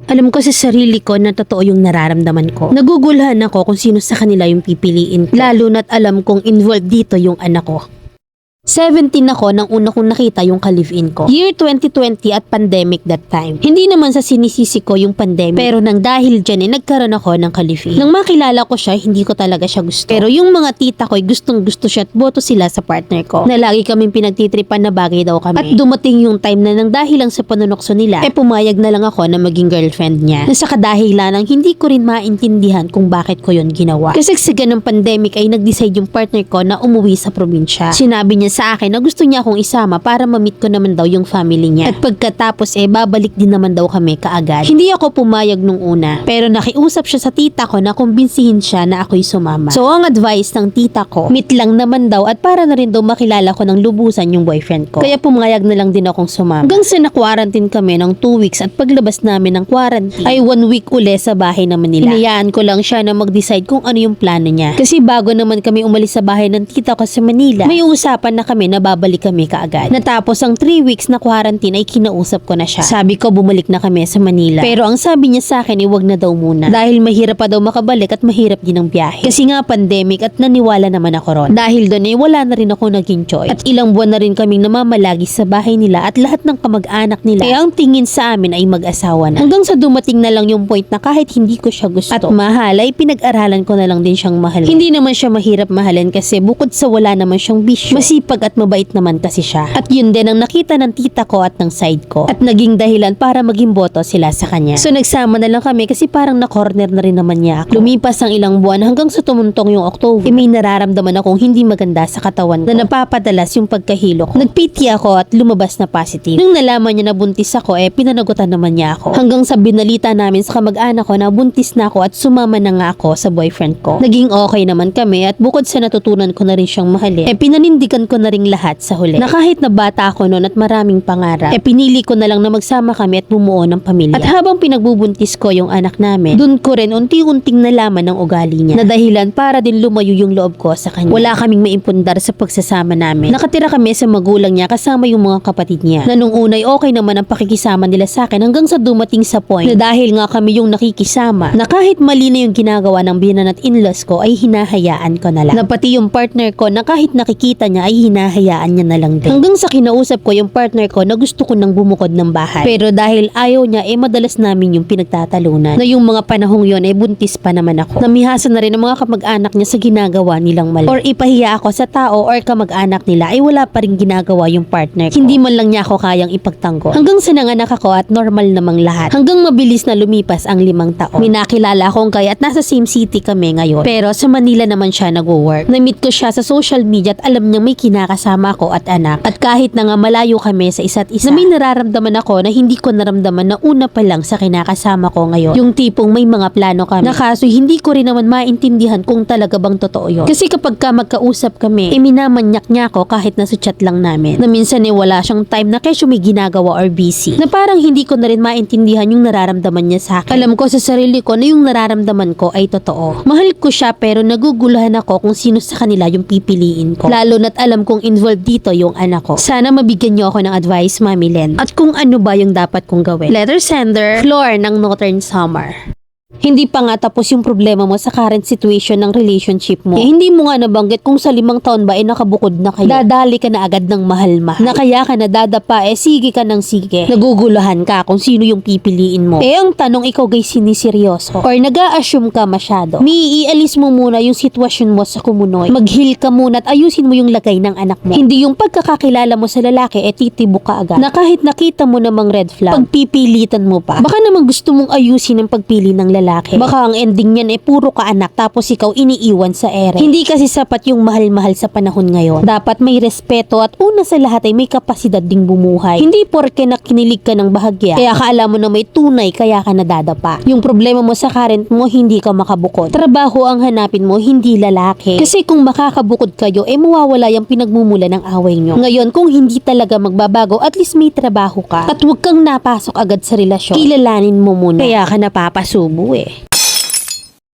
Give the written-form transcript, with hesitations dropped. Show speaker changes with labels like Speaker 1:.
Speaker 1: Alam ko sa sarili ko na totoo yung nararamdaman ko. Naguguluhan ako kung sino sa kanila yung pipiliin ko. Lalo na't alam kong involved dito yung anak ko. 17 ako nang una kong nakita yung ka-live-in ko. Year 2020 at pandemic that time. Hindi naman sa sinisisi ko yung pandemic, pero nang dahil dyan nagkaroon ako ng ka-live-in. Nang makilala ko siya, hindi ko talaga siya gusto. Pero yung mga tita ko gustong gusto siya at boto sila sa partner ko. Na lagi kaming pinagtitripan na bagay daw kami. At dumating yung time na nang dahil lang sa panunokso nila, pumayag na lang ako na maging girlfriend niya. Na sa kadahilan ng hindi ko rin maintindihan kung bakit ko yon ginawa. Kasi sa ganung pandemic ay nag-decide yung partner ko na umuwi sa probinsya. Sinabi niya sa akin na gusto niya akong isama para ma-meet ko naman daw yung family niya. At pagkatapos babalik din naman daw kami kaagad. Hindi ako pumayag nung una, pero nakiusap siya sa tita ko na kumbinsihin siya na ako'y sumama. So ang advice ng tita ko, meet lang naman daw at para na rin daw makilala ko ng lubusan yung boyfriend ko. Kaya pumayag na lang din akong sumama. Hanggang sa na-quarantine kami ng 2 weeks at paglabas namin ng quarantine ay 1 week uli sa bahay naman nila. Hinayaan ko lang siya na mag-decide kung ano yung plano niya. Kasi bago naman kami umalis sa bahay ng tita ko sa Manila, may usapan na kami na babalik kami kaagad. Natapos ang 3 weeks na quarantine ay kinausap ko na siya. Sabi ko bumalik na kami sa Manila. Pero ang sabi niya sa akin wag na daw muna. Dahil mahirap pa daw makabalik at mahirap din ang biyahe. Kasi nga pandemic at naniwala naman ako ron. Dahil doon wala na rin ako naging choice. At ilang buwan na rin kaming namamalagi sa bahay nila at lahat ng kamag-anak nila. Kaya ang tingin sa amin ay mag-asawa na. Hanggang sa dumating na lang yung point na kahit hindi ko siya gusto at mahal ay pinag-aralan ko na lang din siyang mahalin. Hindi naman siya mahirap mahalin kasi bukod sa wala naman siyang bisyo, masipag at mabait naman kasi siya. At yun din ang nakita ng tita ko at ng side ko. At naging dahilan para maging boto sila sa kanya. So nagsama na lang kami kasi parang na-corner na rin naman niya ako. Lumipas ang ilang buwan hanggang sa tumuntong yung October. May nararamdaman akong hindi maganda sa katawan ko na napapadalas yung pagkahilo ko. Nag-PT ako at lumabas na positive. Nung nalaman niya na buntis ako pinanagutan naman niya ako. Hanggang sa binalita namin sa kamag-anak ko na buntis na ako at sumama na nga ako sa boyfriend ko. Naging okay naman kami at bukod sa natutunan ko na rin siyang mahalin, pinanindigan ko na rin lahat sa huli. Na kahit na bata ako noon at maraming pangarap, pinili ko na lang na magsama kami at bumuo ng pamilya. At habang pinagbubuntis ko yung anak namin, dun ko rin unti-unting nalaman ng ugali niya. Na dahilan para din lumayo yung loob ko sa kanya. Wala kaming maimpundar sa pagsasama namin. Nakatira kami sa magulang niya kasama yung mga kapatid niya. Na nung unay okay naman ang pakikisama nila sa akin hanggang sa dumating sa point na dahil nga kami yung nakikisama, na kahit mali na yung ginagawa ng biyanan at in-laws ko ay hinahayaan ko na lang. Na pati yung partner ko na kahit nakikita niya ay hinahayaan niya na lang din. Hanggang sa kinausap ko yung partner ko na gusto ko nang bumukod ng bahay. Pero dahil ayaw niya madalas namin yung pinagtatalunan. Na yung mga panahong yon buntis pa naman ako. Namihasa na rin ang mga kamag-anak niya sa ginagawa nilang mali. Or ipahiya ako sa tao or kamag-anak nila ay wala pa rin ginagawa yung partner ko. Hindi man lang niya ako kayang ipagtanggol. Hanggang sa nanganak ako at normal namang lahat. Hanggang mabilis na lumipas ang 5 taon. May nakilala akong kaya at nasa same city kami ngayon. Pero sa Manila naman siya nag-work. Na-meet ko siya sa social media at alam niyang may kinakasama ako at anak. At kahit na nga malayo kami sa isa't isa, na may nararamdaman ako na hindi ko naramdaman na una pa lang sa kinakasama ko ngayon. Yung tipong may mga plano kami. Na kaso hindi ko rin naman maintindihan kung talaga bang totoo yun. Kasi kapag ka magkausap kami, minamanyak niya ako kahit nasa chat lang namin. Na minsan wala siyang time na kesyo may ginagawa or busy. Na parang hindi ko na rin maintindihan yung nararamdaman niya sa akin. Alam ko sa sarili ko na yung nararamdaman ko ay totoo. Mahal ko siya pero naguguluhan ako kung sino sa kanila yung pipiliin ko. Lalo na't alam kong involved dito yung anak ko. Sana mabigyan niyo ako ng advice, Mami Len. At kung ano ba yung dapat kong gawin. Letter sender, Flor ng Northern Summer. Hindi pa nga tapos yung problema mo sa current situation ng relationship mo. Hindi mo nga nabanggit kung sa 5 taon ba nakabukod na kayo. Dadali ka na agad ng mahal-mahal. Na kaya ka na dadapa sige ka ng sige. Naguguluhan ka kung sino yung pipiliin mo. Ang tanong ikaw guys siniseryoso. Or nag-a-assume ka masyado. Iialis mo muna yung sitwasyon mo sa kumunoy. Mag-heal ka muna at ayusin mo yung lagay ng anak mo. Hindi yung pagkakakilala mo sa lalaki titibok ka agad. Na kahit nakita mo namang red flag, pagpipilitan mo pa. Baka naman gusto mong ayusin ang pagpili ng lalaki. Baka ang ending niyan puro ka anak tapos ikaw iniiwan sa ere. Hindi kasi sapat yung mahal-mahal sa panahon ngayon. Dapat may respeto at una sa lahat ay may kapasidad ding bumuhay. Hindi porke nakinilig ka ng bahagya kaya kaala mo na may tunay kaya ka nadadapa. Yung problema mo sa current mo hindi ka makabukod. Trabaho ang hanapin mo hindi lalaki. Kasi kung makakabukod kayo mawawala yung pinagmumula ng away nyo. Ngayon kung hindi talaga magbabago at least may trabaho ka at huwag kang napasok agad sa relasyon. Kilalanin mo muna. Kaya ka napapasubo